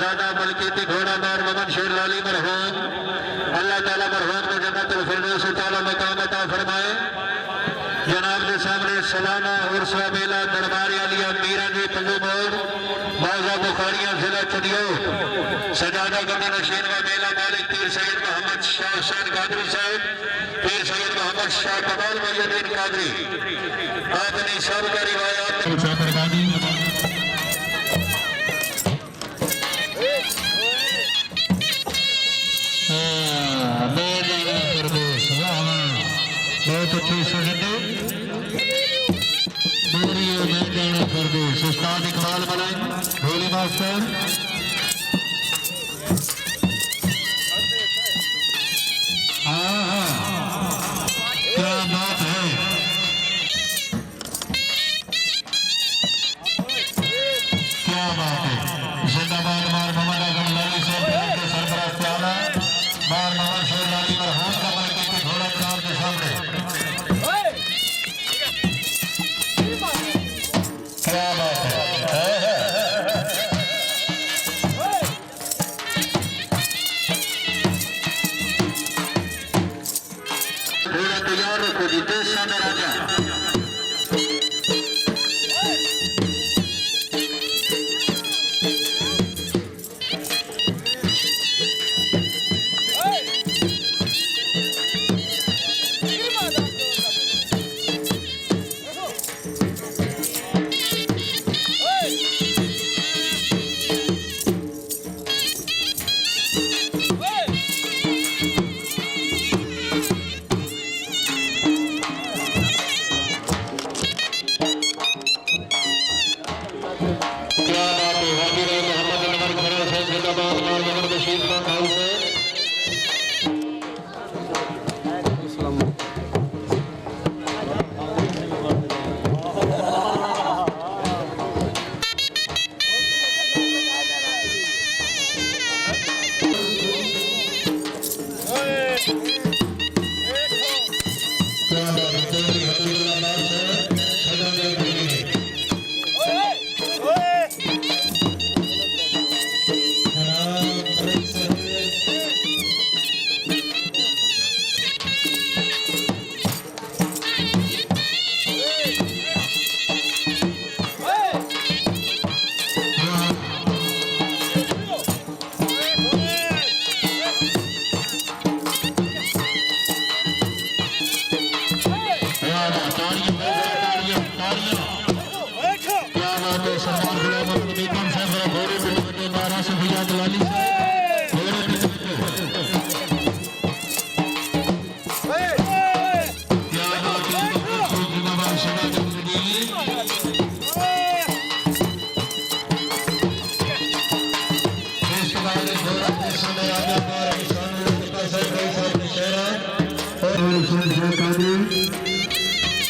शहजादा मलकीती घोड़ा मार मोहम्मद शेर लाली मरहूम अल्लाह ताला मरहूम को जन्नतुल फिरदौस ताला मकाम अता फरमाए। जनाब के सामने सालाना उर्स व मेला दरबार आलिया मीरान जी पंगोमोर बाजा बुखारिया जिला चनियोट सजादा गंगा नशीन व मेला मालिक पीर सैयद मोहम्मद शाह हुसैन कादरी साहब पीर सैयद मोहम्मद शाह कमाल मजीद कादरी आपने सब का रिवायात बहुत अच्छी सजदे उस्ताद इकबाल मलिक होली मास्टर क्या बात है क्या बात है जिंदाबाद मार मोहम्मद आजम लाली साहब के सरबराह आला मार मोहम्मद शेर लाली मरहूम का मलकी के घोड़ा चार के सामने क्या बात है घोड़ा तैयार रखो जी देश सामने राजा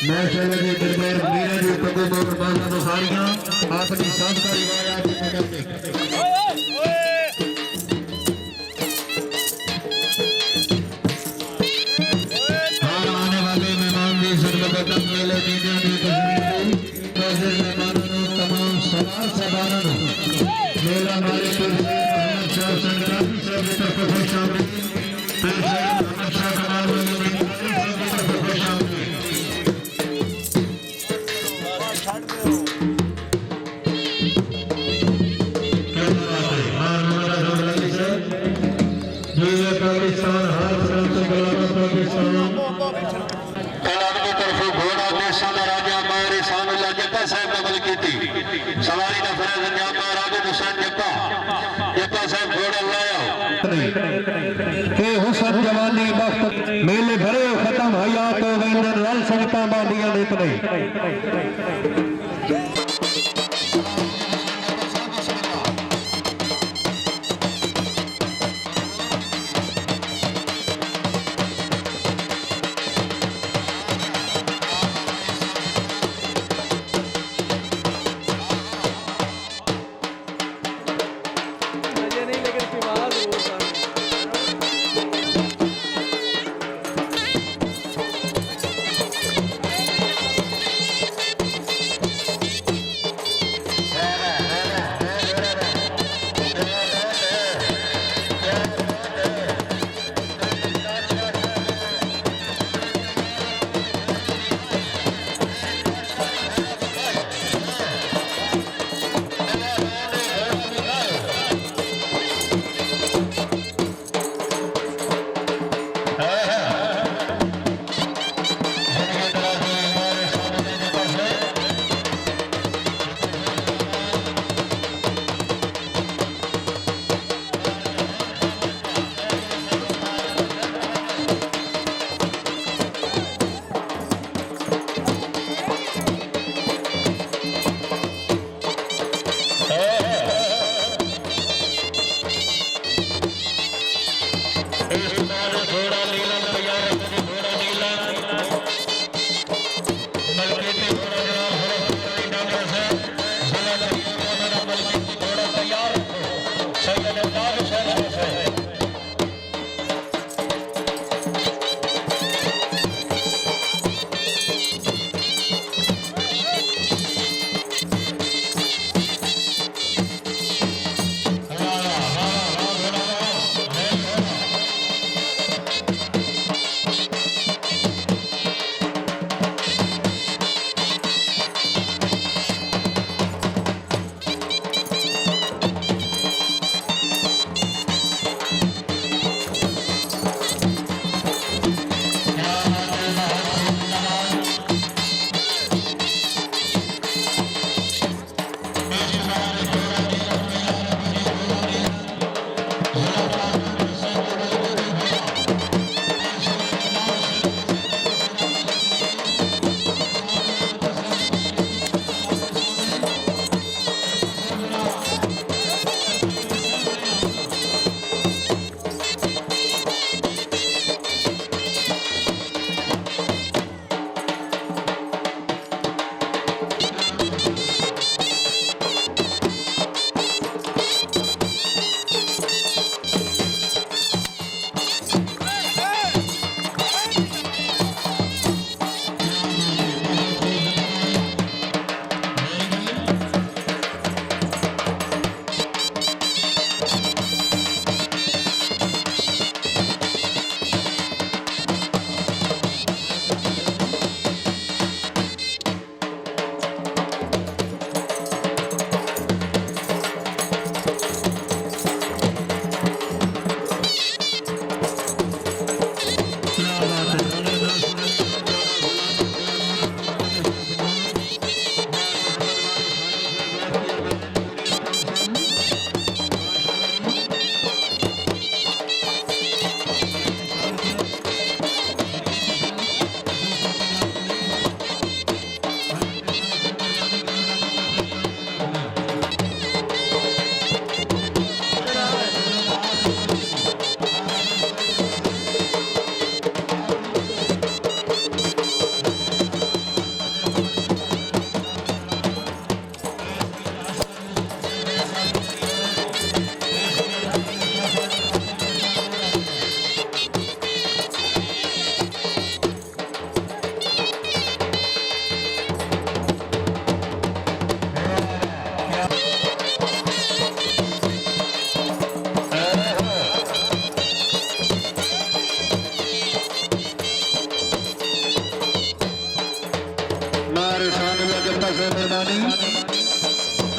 मैं चैनल के दरबार मीरा जी पंगोमोर बाजा बुखारियां अपनी सबका रिवायात करते और आने वाले मेहमान भी सर्वप्रथम मेले दीदियों की तस्वीर मेहमानों तमाम सवार सवारों मेला मालिक मोहम्मद शाह संग्राम साहब की तरफ खुश आमदीद पीर सैयद मोहम्मद शाह कमाल सवारी का फरज अंजाम आगे हुसैन जप्पा साहब घोड़ा लाया के हुसैन जवानी वक्त मेले भरे खत्म हयात हो गई रल संगता बांधियां नित नहीं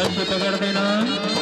अच्छे पकड़ देना